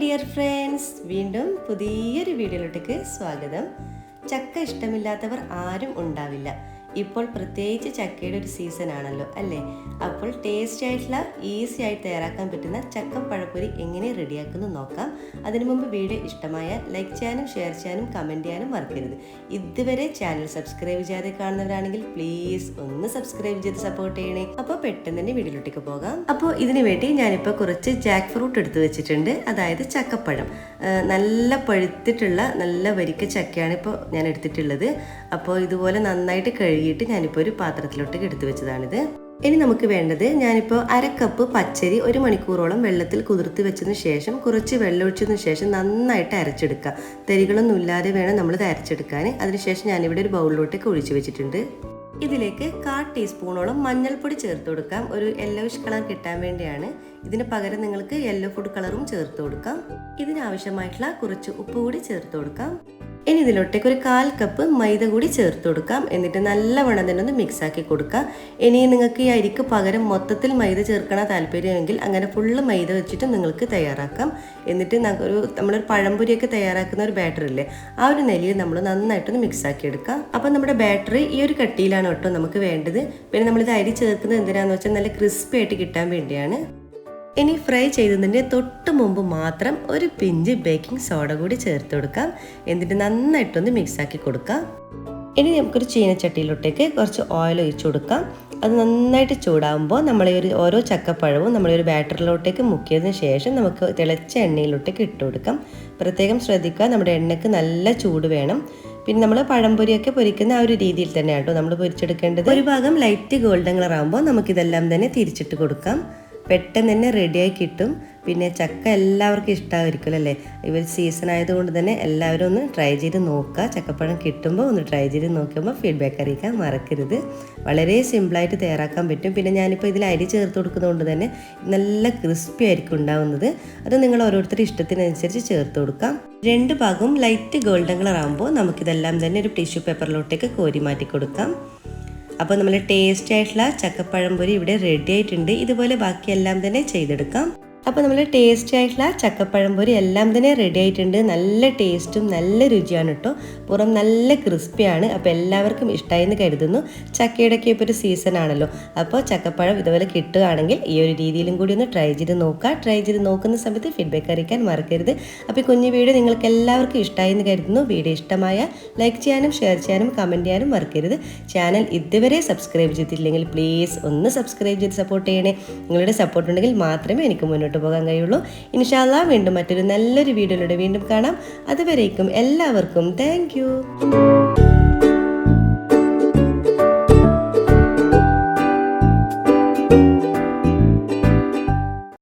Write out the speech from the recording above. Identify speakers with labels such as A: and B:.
A: dear friends, വീണ്ടും പുതിയൊരു വീഡിയോയിലേക്ക് സ്വാഗതം. ചക്ക ഇഷ്ടമില്ലാത്തവർ ആരും ഉണ്ടാവില്ല. ഇപ്പോൾ പ്രത്യേകിച്ച് ചക്കയുടെ ഒരു സീസൺ ആണല്ലോ അല്ലേ? അപ്പോൾ ടേസ്റ്റി ആയിട്ടുള്ള ഈസി ആയിട്ട് തയ്യാറാക്കാൻ പറ്റുന്ന ചക്ക പഴപ്പൊരി എങ്ങനെ റെഡിയാക്കുന്നു നോക്കാം. അതിനു മുമ്പ് വീഡിയോ ഇഷ്ടമായ ലൈക്ക് ചെയ്യാനും ഷെയർ ചെയ്യാനും കമൻറ്റ് ചെയ്യാനും മറക്കരുത്. ഇതുവരെ ചാനൽ സബ്സ്ക്രൈബ് ചെയ്യാതെ കാണുന്നവരാണെങ്കിൽ പ്ലീസ് ഒന്ന് സബ്സ്ക്രൈബ് ചെയ്ത് സപ്പോർട്ട് ചെയ്യണേ. അപ്പോൾ പെട്ടെന്ന് തന്നെ വീഡിയോയിലേക്ക് പോകാം. അപ്പോൾ ഇതിനു വേണ്ടി ഞാനിപ്പോൾ കുറച്ച് ജാക്ക് ഫ്രൂട്ട് എടുത്ത് വെച്ചിട്ടുണ്ട്, അതായത് ചക്കപ്പഴം. നല്ല പഴുത്തിട്ടുള്ള നല്ല വരിക്ക ചക്കയാണ് ഇപ്പോൾ ഞാൻ എടുത്തിട്ടുള്ളത്. അപ്പോൾ ഇതുപോലെ നന്നായിട്ട് കഴുകിയിട്ട് ഞാനിപ്പോൾ ഒരു പാത്രത്തിലോട്ട് എടുത്ത് വെച്ചതാണിത്. ഇനി നമുക്ക് വേണ്ടത്, ഞാനിപ്പോൾ 1/2 കപ്പ് പച്ചരി 1 മണിക്കൂറോളം വെള്ളത്തിൽ കുതിർത്ത് വെച്ചതിന് ശേഷം കുറച്ച് വെള്ളം ഒഴിച്ചതിന് ശേഷം നന്നായിട്ട് അരച്ചെടുക്കുക. തരികളൊന്നും ഇല്ലാതെ വേണം നമ്മളിത് അരച്ചെടുക്കാൻ. അതിനുശേഷം ഞാനിവിടെ ഒരു ബൗളിലോട്ടേക്ക് ഒഴിച്ചു വെച്ചിട്ടുണ്ട്. ഇതിലേക്ക് 1/4 ടീസ്പൂണോളം മഞ്ഞൾപ്പൊടി ചേർത്ത് കൊടുക്കാം. ഒരു യെല്ലോയിഷ് കളർ കിട്ടാൻ വേണ്ടിയാണ്. ഇതിന് പകരം നിങ്ങൾക്ക് യെല്ലോ ഫുഡ് കളറും ചേർത്ത് കൊടുക്കാം. ഇതിനാവശ്യമായിട്ടുള്ള കുറച്ച് ഉപ്പ് കൂടി ചേർത്ത് കൊടുക്കാം. ഇനി ഇതിലോട്ടേക്ക് ഒരു 1/4 കപ്പ് മൈദ കൂടി ചേർത്ത് കൊടുക്കാം. എന്നിട്ട് നല്ലവണ്ണം തന്നെ ഒന്ന് മിക്സ് ആക്കി കൊടുക്കാം. ഇനി നിങ്ങൾക്ക് ഈ അരിക്ക് പകരം മൊത്തത്തിൽ മൈദ ചേർക്കണ താല്പര്യമെങ്കിൽ അങ്ങനെ ഫുള്ള് മൈദ വെച്ചിട്ട് നിങ്ങൾക്ക് തയ്യാറാക്കാം. എന്നിട്ട് നമ്മളൊരു പഴംപൊരിയൊക്കെ തയ്യാറാക്കുന്ന ഒരു ബാറ്റർ ഇല്ലേ, ആ ഒരു നെല്ലിയിൽ നമ്മൾ നന്നായിട്ടൊന്ന് മിക്സ് ആക്കി എടുക്കാം. അപ്പം നമ്മുടെ ബാറ്ററി ഈ ഒരു കട്ടിയിലാണ് കേട്ടോ നമുക്ക് വേണ്ടത്. പിന്നെ നമ്മളിത് അരി ചേർക്കുന്നത് എന്തിനാന്ന് വെച്ചാൽ നല്ല ക്രിസ്പി ആയിട്ട് കിട്ടാൻ വേണ്ടിയാണ്. ഇനി ഫ്രൈ ചെയ്തതിൻ്റെ തൊട്ട് മുമ്പ് മാത്രം ഒരു പിഞ്ച് ബേക്കിംഗ് സോഡ കൂടി ചേർത്ത് കൊടുക്കാം. എന്നിട്ട് നന്നായിട്ടൊന്ന് മിക്സ് ആക്കി കൊടുക്കാം. ഇനി നമുക്കൊരു ചീനച്ചട്ടിയിലോട്ടേക്ക് കുറച്ച് ഓയിൽ ഒഴിച്ചു കൊടുക്കാം. അത് നന്നായിട്ട് ചൂടാകുമ്പോൾ നമ്മൾ ഓരോ ചക്കപ്പഴവും നമ്മളൊരു ബാറ്ററിലോട്ടേക്ക് മുക്കിയതിന് ശേഷം നമുക്ക് തിളച്ച എണ്ണയിലോട്ടേക്ക് ഇട്ട് കൊടുക്കാം. പ്രത്യേകം ശ്രദ്ധിക്കുക, നമ്മുടെ എണ്ണയ്ക്ക് നല്ല ചൂട് വേണം. പിന്നെ നമ്മൾ പഴംപൊരിയൊക്കെ പൊരിക്കുന്ന ആ ഒരു രീതിയിൽ തന്നെ കേട്ടോ നമ്മൾ പൊരിച്ചെടുക്കേണ്ടത്. ഒരു ഭാഗം ലൈറ്റ് ഗോൾഡൻ കളർ ആകുമ്പോൾ നമുക്കിതെല്ലാം തന്നെ തിരിച്ചിട്ട് കൊടുക്കാം. പെട്ടെന്ന് തന്നെ റെഡിയായി കിട്ടും. പിന്നെ ചക്ക എല്ലാവർക്കും ഇഷ്ടമായിരിക്കും അല്ലേ? ഇവർ സീസൺ ആയതുകൊണ്ട് തന്നെ എല്ലാവരും ഒന്ന് ട്രൈ ചെയ്ത് നോക്കുക. ചക്കപ്പഴം കിട്ടുമ്പോൾ ഒന്ന് ട്രൈ ചെയ്ത് നോക്കുമ്പോൾ ഫീഡ്ബാക്ക് അറിയിക്കാൻ മറക്കരുത്. വളരെ സിമ്പിളായിട്ട് തയ്യാറാക്കാൻ പറ്റും. പിന്നെ ഞാനിപ്പോൾ ഇതിൽ അരി ചേർത്ത് കൊടുക്കുന്നതുകൊണ്ട് തന്നെ നല്ല ക്രിസ്പി ആയിരിക്കും ഉണ്ടാവുന്നത്. അത് നിങ്ങൾ ഓരോരുത്തരുടെ ഇഷ്ടത്തിനനുസരിച്ച് ചേർത്ത് കൊടുക്കാം. 2 ഭാഗവും ലൈറ്റ് ഗോൾഡൻ കളർ ആകുമ്പോൾ നമുക്കിതെല്ലാം തന്നെ ഒരു ടിഷ്യൂ പേപ്പറിലോട്ടേക്ക് കോരി മാറ്റി കൊടുക്കാം. അപ്പോൾ നമ്മൾ ടേസ്റ്റി ആയിട്ടുള്ള ചക്കപ്പഴംപൊരി ഇവിടെ റെഡി ആയിട്ടുണ്ട്. ഇതുപോലെ ബാക്കിയെല്ലാം തന്നെ ചെയ്തെടുക്കാം. അപ്പോൾ നമ്മൾ ടേസ്റ്റി ആയിട്ടുള്ള ചക്കപ്പഴംപൊരി എല്ലാം തന്നെ റെഡി ആയിട്ടുണ്ട്. നല്ല ടേസ്റ്റും നല്ല രുചിയാണ് കേട്ടോ. പുറം നല്ല ക്രിസ്പിയാണ്. അപ്പോൾ എല്ലാവർക്കും ഇഷ്ടമായി എന്ന് കരുതുന്നു. ചക്കയുടെയൊക്കെ ഇപ്പോൾ ഒരു സീസൺ ആണല്ലോ. അപ്പോൾ ചക്കപ്പഴം ഇതുപോലെ കിട്ടുകയാണെങ്കിൽ ഈ ഒരു രീതിയിലും കൂടി ഒന്ന് ട്രൈ ചെയ്ത് നോക്കുക. ട്രൈ ചെയ്ത് നോക്കുന്ന സമയത്ത് ഫീഡ്ബാക്ക് അറിയിക്കാൻ മറക്കരുത്. അപ്പോൾ ഈ കുഞ്ഞു വീഡിയോ നിങ്ങൾക്ക് എല്ലാവർക്കും ഇഷ്ടമായി എന്ന് കരുതുന്നു. വീഡിയോ ഇഷ്ടമായ ലൈക്ക് ചെയ്യാനും ഷെയർ ചെയ്യാനും കമൻറ്റ് ചെയ്യാനും മറക്കരുത്. ചാനൽ ഇതുവരെ സബ്സ്ക്രൈബ് ചെയ്തിട്ടില്ലെങ്കിൽ പ്ലീസ് ഒന്ന് സബ്സ്ക്രൈബ് ചെയ്ത് സപ്പോർട്ട് ചെയ്യണേ. നിങ്ങളുടെ സപ്പോർട്ട് ഉണ്ടെങ്കിൽ മാത്രമേ എനിക്ക് മുന്നോട്ട് പോകാൻ കഴിയുള്ളൂ. ഇൻഷാ അല്ലാഹ് വീണ്ടും മറ്റൊരു നല്ലൊരു വീഡിയോയിലൂടെ വീണ്ടും കാണാം. അതുവരേക്കും എല്ലാവർക്കും താങ്ക് യു.